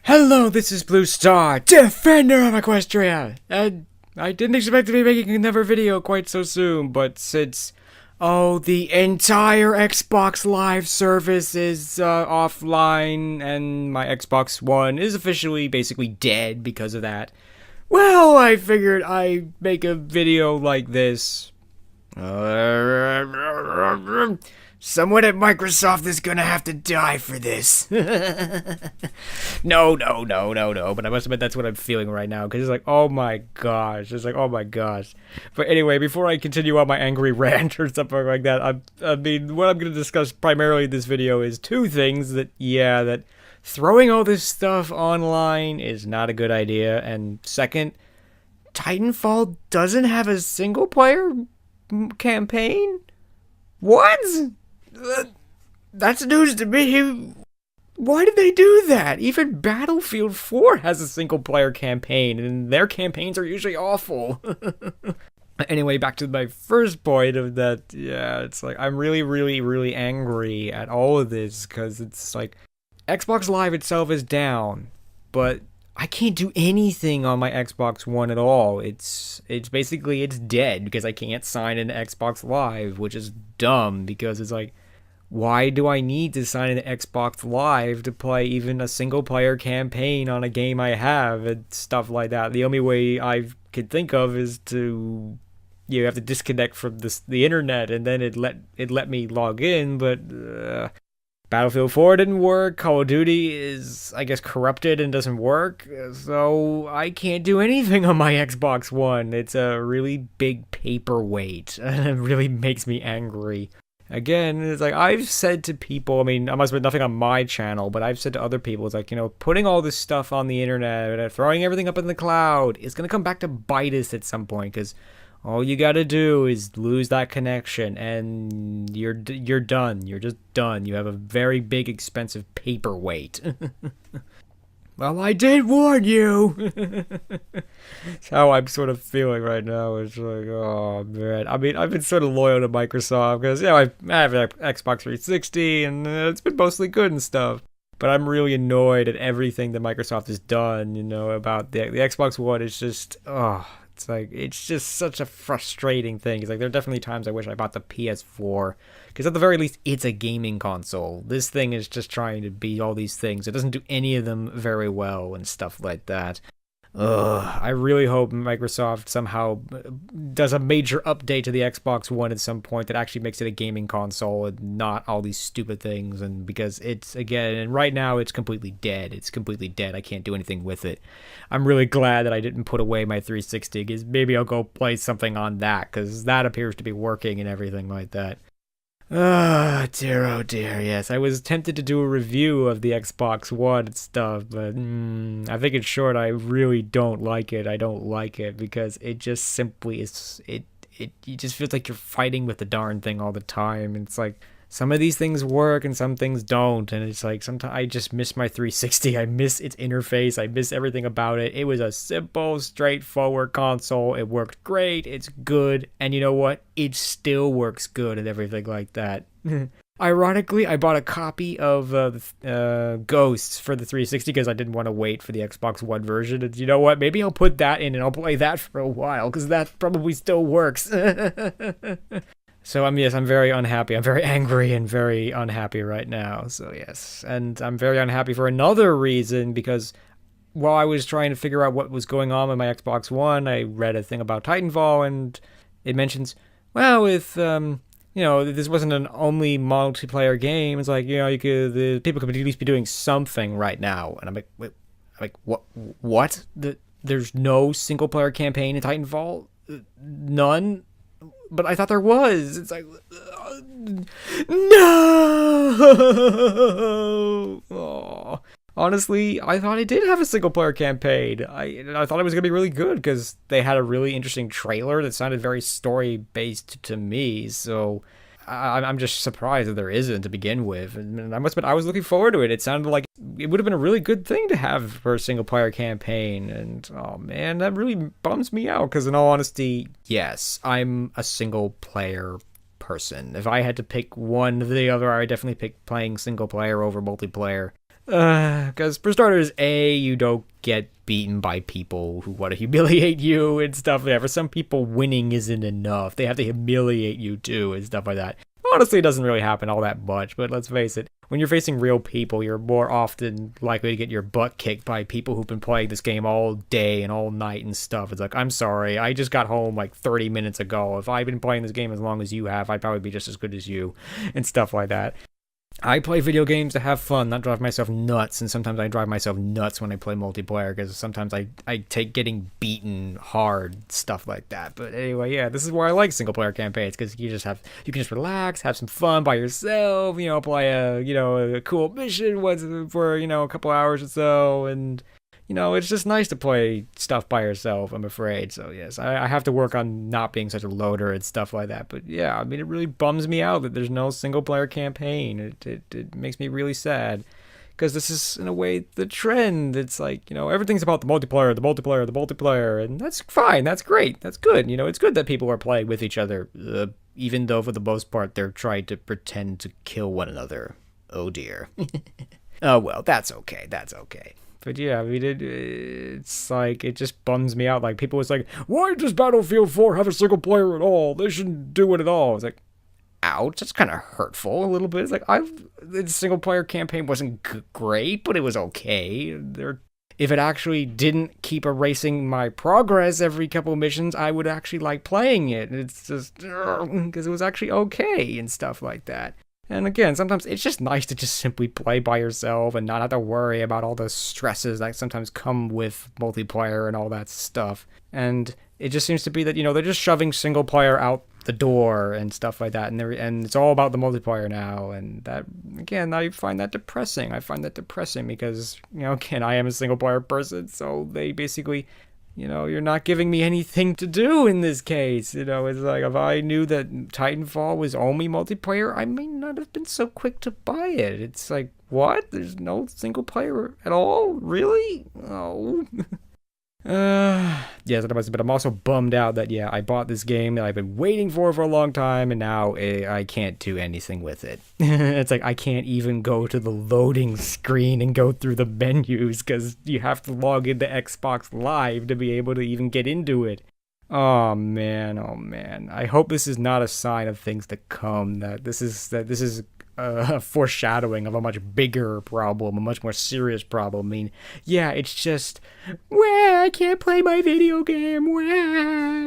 Hello, this is Blue Star, Defender of Equestria, and I didn't expect to be making another video quite so soon, but since, the entire Xbox Live service is offline, and my Xbox One is officially basically dead because of that, well, I figured I'd make a video like this. Someone at Microsoft is gonna have to die for this. No. But I must admit that's what I'm feeling right now. Because it's like, oh my gosh. It's like, oh my gosh. But anyway, before I continue on my angry rant or something like that, I mean, what I'm going to discuss primarily in this video is two things that throwing all this stuff online is not a good idea. And second, Titanfall doesn't have a single player campaign? What? That's news to me. Why did they do that? Even Battlefield 4 has a single-player campaign, and their campaigns are usually awful. Anyway, back to my first point of that, yeah, it's like, I'm really angry at all of this, because it's like, Xbox Live itself is down, but I can't do anything on my Xbox One at all. It's basically, it's dead, because I can't sign into Xbox Live, which is dumb, because it's like, why do I need to sign into Xbox Live to play even a single-player campaign on a game I have and stuff like that? The only way I could think of is to, you have to disconnect from the internet, and then it let me log in, but Battlefield 4 didn't work. Call of Duty is, I guess, corrupted and doesn't work, so I can't do anything on my Xbox One. It's a really big paperweight, and it really makes me angry. Again, it's like, I've said to people, I mean, I must have nothing on my channel, but I've said to other people, it's like, putting all this stuff on the internet and throwing everything up in the cloud is going to come back to bite us at some point, because all you got to do is lose that connection, and you're done. You're just done. You have a very big, expensive paperweight. Well, I did warn you! That's how I'm sort of feeling right now. It's like, oh, man. I mean, I've been sort of loyal to Microsoft because, I have an Xbox 360 and it's been mostly good and stuff. But I'm really annoyed at everything that Microsoft has done, about the Xbox One. It's just, it's like, it's just such a frustrating thing. It's like, there are definitely times I wish I bought the PS4, because at the very least, it's a gaming console. This thing is just trying to be all these things. It doesn't do any of them very well and stuff like that. I really hope Microsoft somehow does a major update to the Xbox One at some point that actually makes it a gaming console and not all these stupid things. And because it's, again, and right now it's completely dead. It's completely dead. I can't do anything with it. I'm really glad that I didn't put away my 360, because maybe I'll go play something on that, because that appears to be working and everything like that. Oh dear, yes. I was tempted to do a review of the Xbox One and stuff, but I think in short, I really don't like it. I don't like it because it just simply is, it just feels like you're fighting with the darn thing all the time. And it's like, some of these things work and some things don't, and it's like, sometimes I just miss my 360. I miss its interface. I miss everything about it. It was a simple, straightforward console. It worked great. It's good, and you know what? It still works good and everything like that. Ironically, I bought a copy of Ghosts for the 360 because I didn't want to wait for the Xbox One version. And you know what? Maybe I'll put that in and I'll play that for a while, because that probably still works. So I'm very unhappy. I'm very angry and very unhappy right now. So yes, and I'm very unhappy for another reason, because while I was trying to figure out what was going on with my Xbox One, I read a thing about Titanfall, and it mentions, well, if this wasn't an only multiplayer game, it's like, the people could at least be doing something right now. And I'm like, what? There's no single player campaign in Titanfall? None? But I thought there was. It's like, no! Oh. Honestly, I thought it did have a single-player campaign. I thought it was going to be really good, because they had a really interesting trailer that sounded very story-based to me, so I'm just surprised that there isn't to begin with. And I was looking forward to it. It sounded like it would have been a really good thing to have for a single-player campaign, and oh man, that really bums me out, because in all honesty, yes, I'm a single-player person. If I had to pick one or the other, I would definitely pick playing single-player over multiplayer. Because for starters, you don't get beaten by people who want to humiliate you and stuff like that. For some people, winning isn't enough. They have to humiliate you too and stuff like that. Honestly, it doesn't really happen all that much, but let's face it, when you're facing real people, you're more often likely to get your butt kicked by people who've been playing this game all day and all night and stuff. It's like, I'm sorry, I just got home like 30 minutes ago. If I'd been playing this game as long as you have, I'd probably be just as good as you and stuff like that. I play video games to have fun, not drive myself nuts, and sometimes I drive myself nuts when I play multiplayer, because sometimes I take getting beaten hard, stuff like that. But anyway, yeah, this is why I like single-player campaigns, because you can just relax, have some fun by yourself, play a cool mission once for, a couple hours or so, and it's just nice to play stuff by yourself, I'm afraid. So, yes, I have to work on not being such a loader and stuff like that. But, yeah, I mean, it really bums me out that there's no single-player campaign. It makes me really sad. Because this is, in a way, the trend. It's like, everything's about the multiplayer. And that's fine. That's great. That's good. It's good that people are playing with each other. Even though, for the most part, they're trying to pretend to kill one another. Oh, dear. Oh, well, that's okay. But yeah, I mean, it's like, it just bums me out. Like, people was like, why does Battlefield 4 have a single player at all? They shouldn't do it at all. It's like, ouch, that's kind of hurtful a little bit. It's like, the single player campaign wasn't great, but it was okay. If it actually didn't keep erasing my progress every couple of missions, I would actually like playing it. It's just, because it was actually okay and stuff like that. And again, sometimes it's just nice to just simply play by yourself and not have to worry about all the stresses that sometimes come with multiplayer and all that stuff. And it just seems to be that, they're just shoving single player out the door and stuff like that. And it's all about the multiplayer now. And that, again, I find that depressing. Because, again, I am a single player person. So they basically... you're not giving me anything to do in this case. It's like, if I knew that Titanfall was only multiplayer, I may not have been so quick to buy it. It's like, what? There's no single player at all? Really? Oh. Yes, but I'm also bummed out that, I bought this game that I've been waiting for a long time, and now I can't do anything with it. It's like, I can't even go to the loading screen and go through the menus, because you have to log into Xbox Live to be able to even get into it. Oh man. I hope this is not a sign of things to come, that this is a foreshadowing of a much bigger problem, a much more serious problem. I mean, yeah, it's just, I can't play my video game.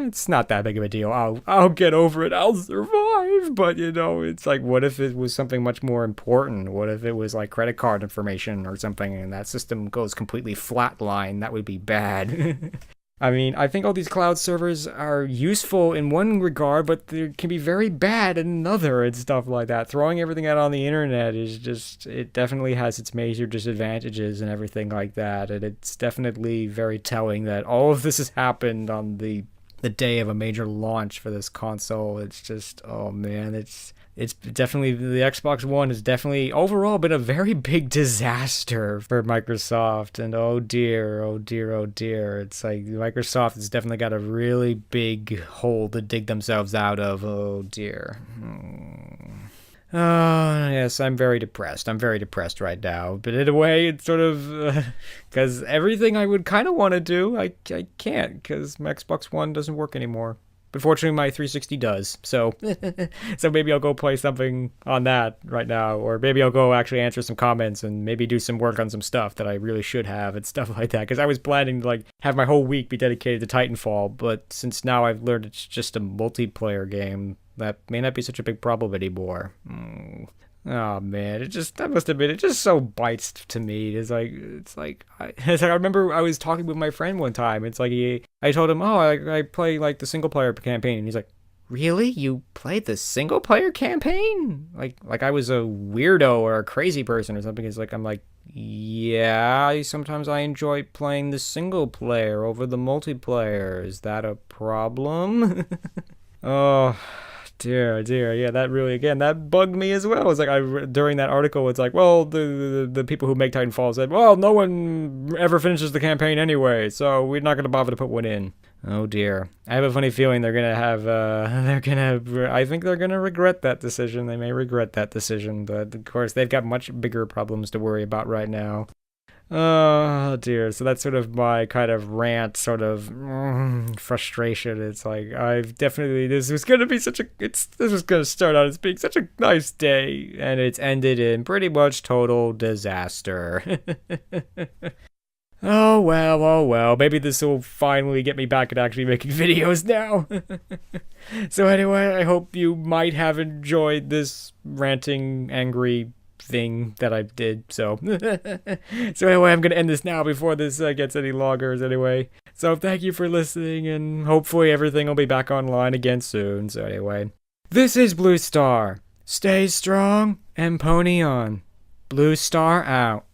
It's not that big of a deal. I'll get over it. I'll survive. But, it's like, what if it was something much more important? What if it was like credit card information or something, and that system goes completely flatline? That would be bad. I mean, I think all these cloud servers are useful in one regard, but they can be very bad in another and stuff like that. Throwing everything out on the internet is just, it definitely has its major disadvantages and everything like that. And it's definitely very telling that all of this has happened on the day of a major launch for this console. It's just, oh man, it's definitely, the Xbox One has definitely overall been a very big disaster for Microsoft. And oh dear. It's like Microsoft has definitely got a really big hole to dig themselves out of. Oh dear. Oh, yes, I'm very depressed. Right now. But in a way, it's sort of, because everything I would kind of want to do, I can't, because my Xbox One doesn't work anymore. But fortunately, my 360 does, so maybe I'll go play something on that right now, or maybe I'll go actually answer some comments and maybe do some work on some stuff that I really should have and stuff like that, because I was planning to have my whole week be dedicated to Titanfall, but since now I've learned it's just a multiplayer game, that may not be such a big problem anymore. Oh man, I must admit, it just so bites to me. It's like I remember I was talking with my friend one time. It's like I told him, oh, I play like the single player campaign, and he's like, really? You played the single player campaign? Like I was a weirdo or a crazy person or something. It's like, I'm like, yeah, sometimes I enjoy playing the single player over the multiplayer. Is that a problem? Oh. Dear, dear, yeah, that really, again, that bugged me as well. It's like, during that article, it's like, well, the people who make Titanfall said, well, no one ever finishes the campaign anyway, so we're not going to bother to put one in. Oh dear. I have a funny feeling they're going to have, I think they're going to regret that decision. They may regret that decision, but of course, they've got much bigger problems to worry about right now. Oh dear. So that's sort of my kind of rant, sort of frustration. It's like I've definitely this was gonna be this was gonna start out as being such a nice day, and it's ended in pretty much total disaster. Oh well, oh well. Maybe this will finally get me back at actually making videos now. So anyway, I hope you might have enjoyed this ranting, angry thing that I did. So anyway, I'm gonna end this now before this gets any longer anyway. So thank you for listening, and hopefully everything will be back online again soon. So anyway, this is Blue Star. Stay strong and pony on. Blue Star out.